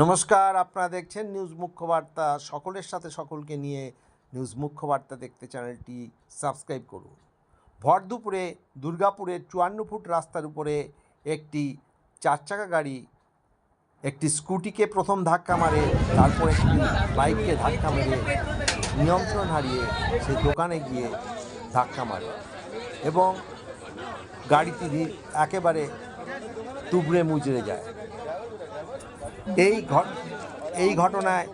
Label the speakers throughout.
Speaker 1: নমস্কার, আপনারা দেখছেন নিউজ মুখ্য বার্তা। সকলের সাথে সকলকে নিয়ে নিউজ মুখ্য বার্তা দেখতে চ্যানেলটি সাবস্ক্রাইব করুন। ভর দুপুরে দুর্গাপুরের 54 ফুট রাস্তার উপরে একটি চারচাকা গাড়ি একটি স্কুটিকে প্রথম ধাক্কা মারে, তারপর একটি বাইককে ধাক্কা মেরে নিয়ন্ত্রণ হারিয়ে সেই দোকানে গিয়ে ধাক্কা মারে এবং গাড়িটি একেবারে তুবড়ে মুচড়ে যায়। এই ঘটনায়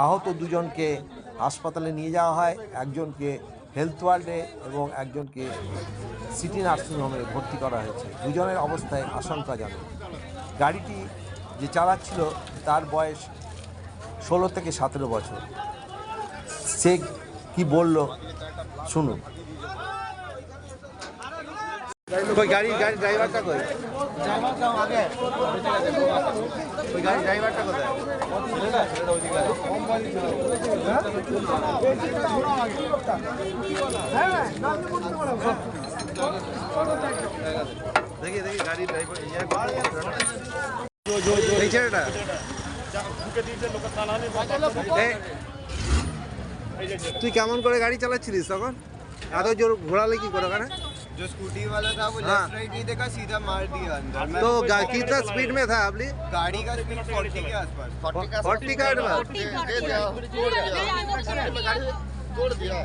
Speaker 1: আহত দুজনকে হাসপাতালে নিয়ে যাওয়া হয়, একজনকে হেলথ ওয়ার্ডে এবং একজনকে সিটি নার্সিংহোমে ভর্তি করা হয়েছে। দুজনের অবস্থায় আশঙ্কাজনক। গাড়িটি যে চালাচ্ছিল তার বয়স 16 থেকে 17 বছর। সে কি বলল শুনুন। গাড়ির ড্রাইভারটা কই? গাড়ির ড্রাইভারটা কোথায়? দেখি গাড়ির ড্রাইভার এই ছেলেটা তুই কেমন করে গাড়ি চালাচ্ছিলিস তখন? এত জোর ঘোরালে কি করে? ওখানে
Speaker 2: जो स्कूटी वाला था वो लेफ्ट राइट नहीं देखा, सीधा मार दिया अंदर।
Speaker 1: तो कितना स्पीड में था आपली
Speaker 2: गाड़ी का स्पीड 40 के आसपास।
Speaker 1: 40 का एडवांस
Speaker 3: तोड़ दिया